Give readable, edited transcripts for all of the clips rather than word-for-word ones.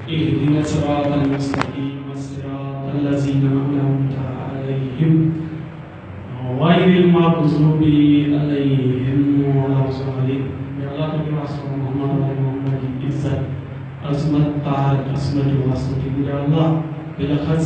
اهدنا الصراط المستقيم صراط الذين أنعمت عليهم غير المغضوب عليهم ولا الضالين. Ya Allah, kami rasa Muhammad Izzat Azmat Tahar Asmat Wasat. Ya Allah, bila khas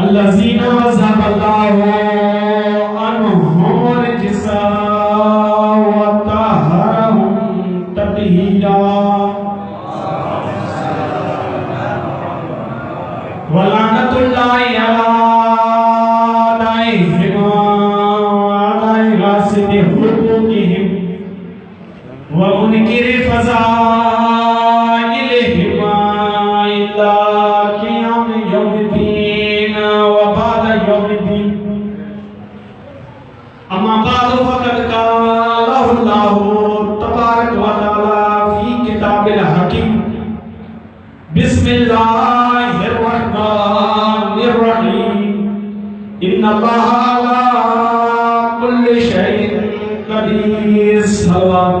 الذين وزب الله عنهم رجسا وطهرهم تطهيرا ولعنة الله على أعدائهم وأعداء غاصب حقوقهم ومنكر فضائلهم إلى قيام يوم الدين وبعد يوم الدين أما بعد فقد قال الله تبارك وتعالى في كتاب الحكيم بسم الله الرحمن الرحيم إن الله على كل شيء قدير صلوات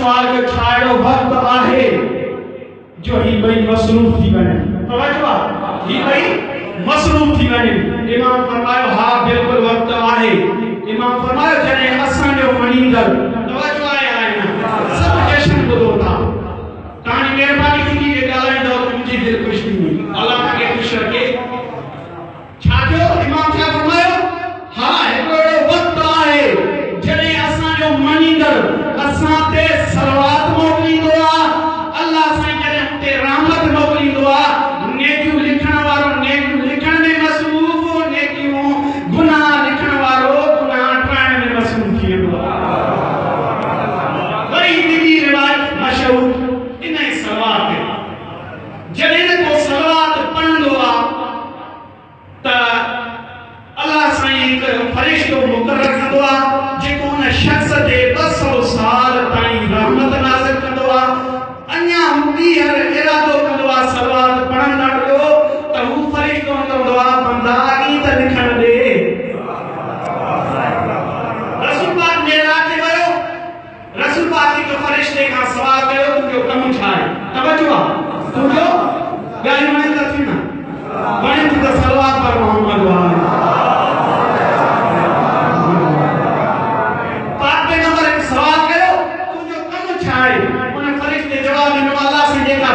سوال جو چھاڑو وقت آہے جو ہی بھئی مصروف تھی بنے توجہ ہی بھئی مصروف تھی بنے امام فرمائے ہاں بالکل وقت آہے امام فرمائے جنے اساں جو منیندر توجہ آئے سب جشن کو دوتا کہانی مہربانی کی یہ گالائیں دو تو مجھے دل خوش نہیں ہوئی اللہ کے خوش رکھے چھاٹو امام صاحب فرمائے ہاں ایک وقت آئے جنے اساں جو منیندر اساں تے صلوات موکلی دعا اللہ سائیں جنے تے رحمت موکلی دعا نیکیوں لکھن وارو نیکیوں لکھن میں مصروف نیکیوں گناہ لکھن وارو گناہ ٹرائن میں مصروف کیے دعا وہی دی روایت مشہور انہیں صلوات ہے جنے کو صلوات پڑھ دعا تا اللہ سائیں ایک فرشتو مقرر کندوا جيڪو ان شخص تي 200 سال تائين رحمت نازل کندوا انيا ٻيهر ارادو کندوا صلوات پڙهندڙ جو ته هو فرشتو کندوا بندا اي ته لکڻ ڏي رسول پاک معراج تي ويو رسول پاک هڪ فرشتے کان سوال ڪيو تنهنجو ڪم ڇا آهي توجه تنهنجو ڳالهه وڻي ته ٿي نه وڻي ته صلوات پر محمد وآله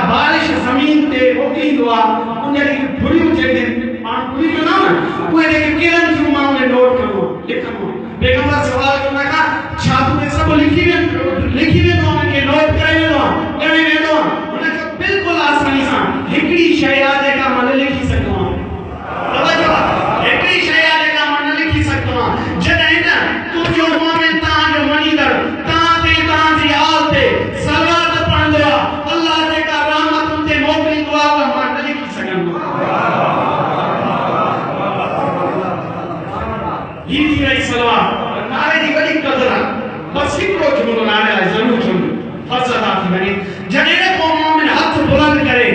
بارش زمین تے ہوتی دعا انہیں لیکن پھڑی اچھے دن آن پھڑی جو نام ہے انہیں لیکن کیرن کیوں ماں انہیں نوٹ کرو لکھنو بیگمبر سوال کرنا کہا چھاتو نے سب لکھی میں دعا ان کے نوٹ کرے میں دعا کرنے میں دعا انہیں کہا بالکل آسانی سا ہکڑی شہیادے کا من لکھی سکتا ہوں ہکڑی شہیادے کا من لکھی سکتا ہوں جنہیں نا تم جو مومن تاں جو منی در تاں جی آل تے صلوات پڑھ دعا اللہ دے کا رحمت ان تے موکلی دعا وہ ہمان نہ لکھی سکن یہ تھی رہی صلوات نعرے دی بڑی قدرہ بس ہکڑو جملو نعرے آئے ضرور جملو فضل آتی بنی جنہیں کو مومن ہاتھ بلند کرے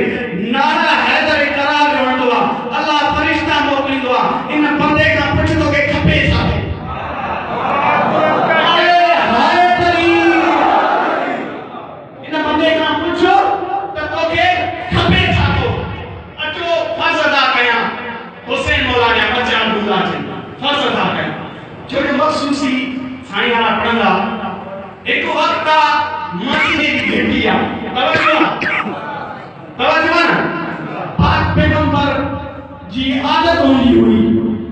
نعرہ حیدر قرار جو دعا اللہ فرشتہ موکلی دعا ان بندے کا پچھ دو کے کھپے ساتھے حسین مولانا بچہ عبداللہ جن فرض ادا کریں جو کہ مخصوصی سائیں آنا پڑھنگا ایک وقتا مدینے کی گھنٹیا توجہ نا پاک پیغمبر جی عادت ہوئی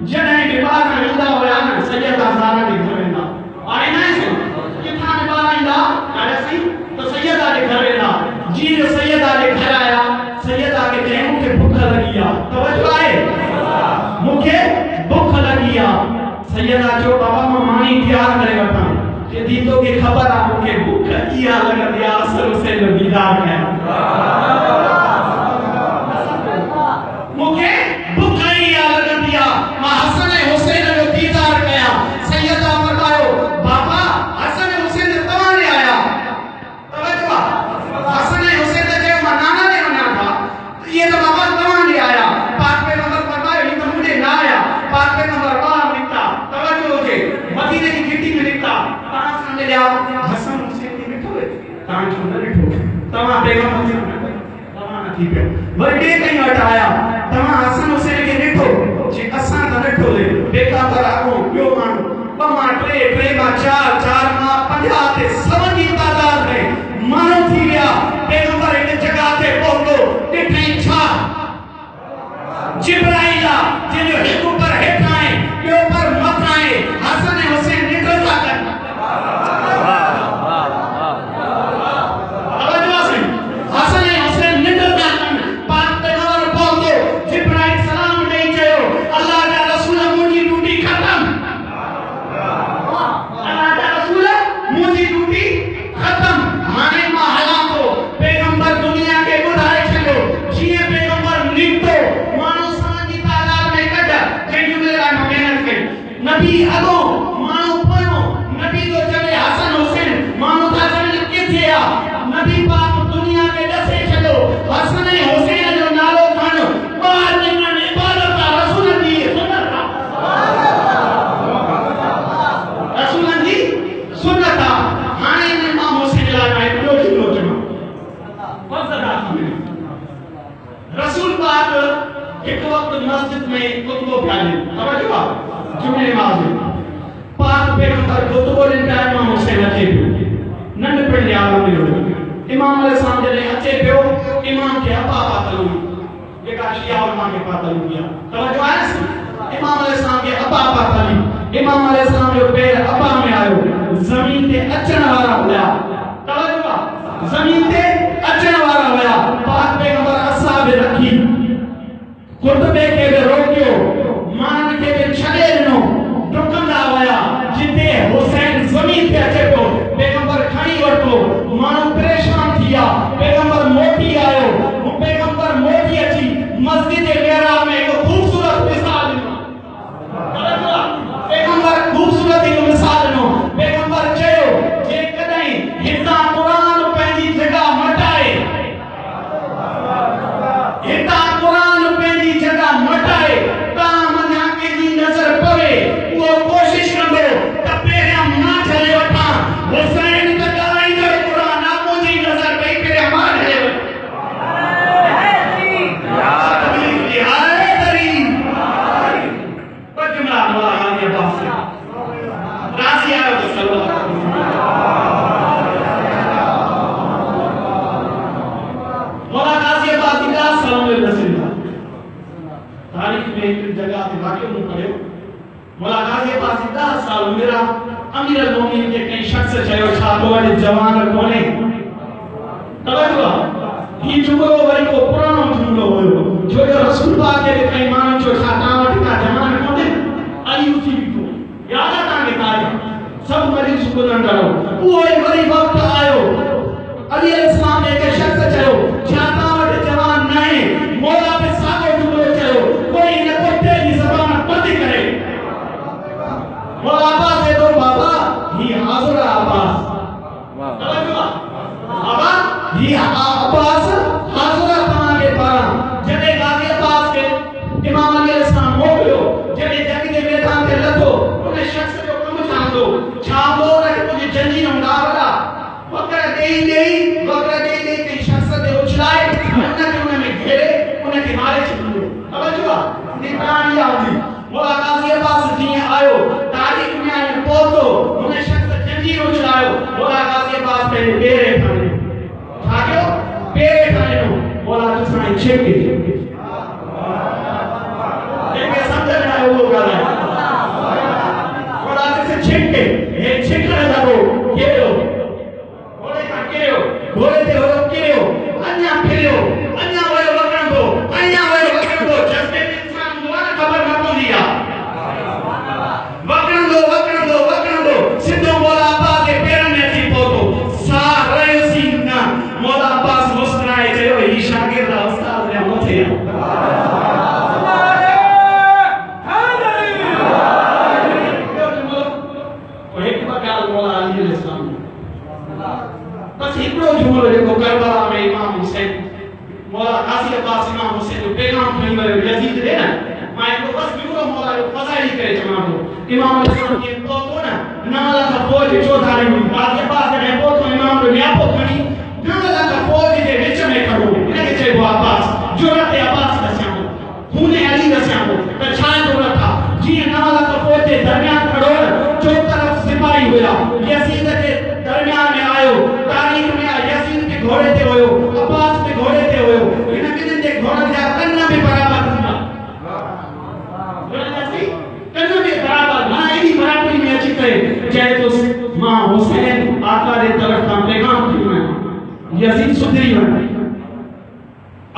جنہیں بیبار میں ملدہ ہویا نا سیدہ زارہ کے گھر ویندہ آئے نا اسے کتنا بیبار آئندہ کہا سی تو سیدہ کے گھر ویندہ جی جو سیدہ کے گھر آیا سیدہ کے کہموں کے بھکھا لگیا توجہ آئے مکھے بھوک لگیا سیدہ جو بابا مانی تیار کرے وٹھا کہ دیتو کی خبر آ مکھے بھوک کیا لگا دیا اثر اسے لبیدار ہے مکھے بھوک کیا لگا دیا ماں حسن حسین جو دیدار کیا سیدہ فرماؤ بابا حسن حسین تمہارے آیا توجہ حسن حسین جو منانا نے منا تھا یہ تو بابا تمہارے آیا پاک میں نمبر پاک پہ نمبر بار لکھتا توجہ ہوگے مدینے کی گھٹی میں لکھتا تاں سامنے لیا حسن حسین کی لکھو ہے تاں جو نہ لکھو تمہاں پیغام حسین تمہاں نہ تھی پہ بڑے کہیں ہٹایا تمہاں حسن حسین کی لکھو جی اساں نہ لکھو لے بیکا تراکوں پیو مانو پماں ٹرے ماں چار ماں 50 تے 7 کی تعداد میں مانو تھی گیا پیغمبر ایک جگہ تے پہنچو ڈٹھیں چھا جبرائیلہ جن جو ایک اوپر ہٹائیں یہ اوپر مت آئیں حسن حسین نکل جا کر حسن حسین نکل جا کر پاک پیغمبر بول دو جبرائیل سلام نہیں چاہو اللہ کا رسول مجھے ڈیوٹی ختم اللہ کا رسول مجھے ڈیوٹی توجہ جمعے نماز پاک پیغمبر کو تو بولیں کہ امام حسین اچھے پیو نند پڑھ لیا آرام نہیں امام علیہ السلام جلے اچھے پیو امام کے ابا پاتل ہوئی ایک آشیاء اور ماں کے پاتل ہوئی توجہ آئے سی امام علیہ السلام کے ابا پاتل ہوئی امام علیہ السلام جو پیر ابا میں آئے زمین تے اچھن وارا ہویا توجہ زمین تے اچھن وارا ہویا پاک پیغمبر اصحاب رکھی خطبے کے بے روکیو مان کے بے چھڑے نو ڈکندہ ہویا جتے حسین زمین تے اچھے پو پیغمبر کھانی ورکو مان پریشان تھیا پیغمبر موٹی آئے پیغمبر موٹی اچھی مسجد میرا میں ایک خوبصورت مثال پیغمبر خوبصورت ایک مثال نو پیغمبر چیو جے کدائیں ہتا قرآن پہنی جگہ مٹائے ہتا قرآن پہنی جگہ مٹائے تام کے دی نظر پوے وہ کوشش کرو تپے ہم نہ چلے وٹھا حسین تک آئی در قرآن آپ مجھے نظر پہ پھر ہمارے امیر المومنین کے کئی شخص چاہے چھاپو والے جوان کونے توجہ ہی جملو وری کو پرانو جملو ہوئے جو رسول پاک کے کئی مانو جو چھاٹاوٹ کا جوان کونے ایو سی بھی کو یاد آتا ہے تاریخ سب مریض کو نندرو وہ وری وقت آئو علی علیہ السلام نے ایک شخص چاہو چھاٹاوٹ جوان نہیں مولا پہ ساگو جملو چاہو کوئی نہ کوئی تیری زبان پتی کرے مولا عباس ہے دو بابا ہی حاضر عباس بابا ہی عباس حاضر تمہارے پارا جنہیں غازی عباس کے امام علیہ السلام ہو گئے جنہیں جنگی دے میدان کے لگو انہیں شخص جو کم چھان دو رہے مجھے جنجی نمڈا رہا وقت دے کئی شخص دے اچھلائے انہیں میں گھیرے انہیں کے مارے چھلو توجہ نکران یا ہوتی مولا غازی عباس جی آئو تاریخ میں آئے پوتو انہیں شخص جنجیر اچھلائے مولا غازی عباس پہلے بیرے کھانے کھاگیو بیرے کھانے نو مولا تسائیں چھپے ایک سمجھے میں آئے وہ گا رہا ہے مولا تسے چھپے ایک چھکڑے لگو کیرو مولا کا کیرو گھوڑے تے ہو کیرو انیا پھیرو انیا وے وکرن دو انیا وے وکرن دو جستے انسان دوارا خبر نہ دیا وکرن دو سدھو مولا عباس کے پیرن میں تھی پوتو سار رہے سینا مولا عباس مسکرائے چلو ہی شاگرد استاد نے مجھے بس ہکڑو جملو جکو کربلا میں امام حسین مولا غازی عباس امام حسین جو پیغام کھنی ورے یزید دے نا میں کو بس بیورو مولا جو فضائلی کرے جمعہ امام الاسلام کے پوتو نا نالا کا فوج چودھارے ہوئی غازی عباس نے پوتو امام رو نیا پوت کھنی نالا کا فوج دے وچ میں کھڑو انہیں کے چاہے وہ عباس جرات عباس دسیاں ہو خونے علی دسیاں ہو پر چھائے دولت تھا جی نالا کا فوج دے درمیان کھڑو جو طرف سپاہی ہویا یزید کے درمیان میں آئے تاریخ میں یزید کے گھوڑے تے ہوئے عباس کے گھوڑے تے ہوئے انہیں کدن دے گھوڑا جا کرنا بھی برابر تھا کرنا بھی برابر نہ ایڈی برابری میں اچھی کرے چاہے تو ماں حسین آقا دے طرف کا پیغام کیوں ہے یزید سدری ہے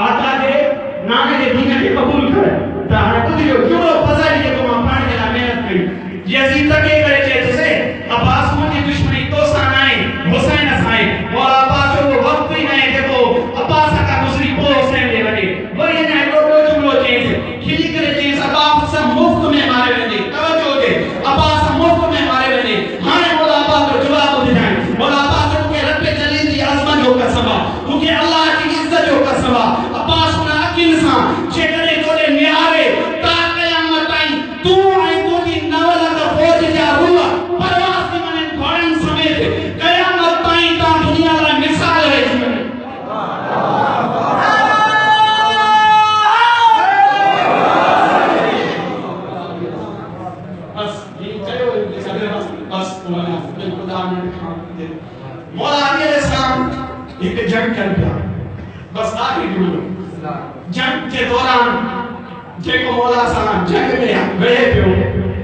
آقا دے نانے دے دینہ کے قبول کرے تاہرہ کدریو کیوں فضائی کے کو ماں پانے کے محنت کری یزید تک یہ کرے چاہے جسے عباس مجھے دشمنی تو سانائیں حسین اسائیں مولا عباس جو وقت بھی نہیں تھے وہ عباس کا دوسری کو حسین دے بنے وہی نے دو جملوں چیز کھلی کرے چیز عباس سے مفت میں مارے بنے توجہ دے عباس سے مفت میں مارے بنے ہاں مولا عباس کو جواب دے جائیں مولا عباس کو کہ رب جلیل دی عظمت ہو کا سبب کیونکہ اللہ مولا علی علیہ السلام ایک جنگ کر پیا بس آخری ڈولو جنگ کے دوران جے کو مولا سلام جنگ میں گئے پیو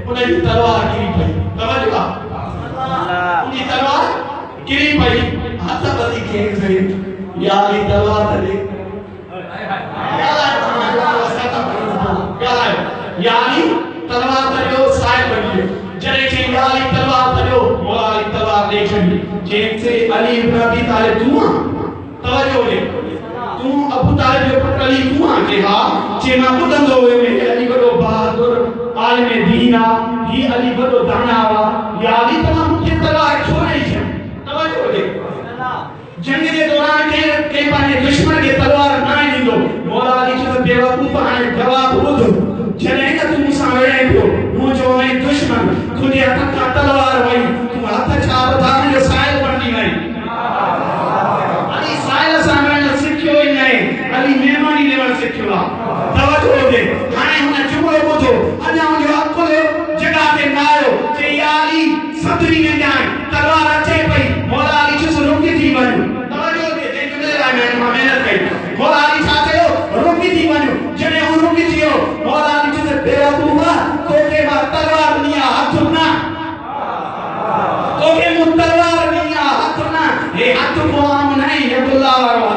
انہیں کی تلوار گری پئی توجہ انہیں تلوار گری پئی ہاتھ بدی کھینگ سے یا علی تلوار تلے یعنی تلوار تلیو سائے بنیو جنہیں چھے یا علی تلوار تلیو مولا علی تلوار لے چھنی جن سے علی ابن ابی طالب تو توجہ لے تو ابو طالب جو پتر علی تو کہ ہاں چھے میں بدن دو ہوئے میں علی بڑو بہادر عالم دینا ہی علی بڑو دانا ہوا یا علی تمام مجھے تلوار چھوڑے چھن توجہ لے جنگ کے دوران کے پانے دشمن کے تلوار نائیں دیندو مولا علی چھے بے وقوف آنے جواب بدھو جنہیں کہ تم سامنے پیو وہ جو ہے دشمن تجھے ہاتھ کا تلوار ہوئی تم ہاتھ چھاپ دھانے جو سائل بننی نہیں علی سائل سامنے جو سکھیو ہی نہیں علی مہمانی لیول سکھیو توجہ ہو دے ہانے انہیں جملو بدھو انہیں انہیں اکل جگہ دے نائیو کہ یا علی صدری میں جائیں تلوار اچھے پئی مولا علی چھے سے رکی تھی بنو توجہ دے دیکھ دے رہا ہے میں محنت کئی مولا علی چھاتے ہو رکی تھی بنو جنہیں ہوں رکی تھی ہو مولا علی چھے سے بیرا ہوا تو کہ بعد تلوار نہیں ہاتھ سننا تو کہ تلوار نہیں ہاتھ سننا یہ ہاتھ کو عام نہیں عبداللہ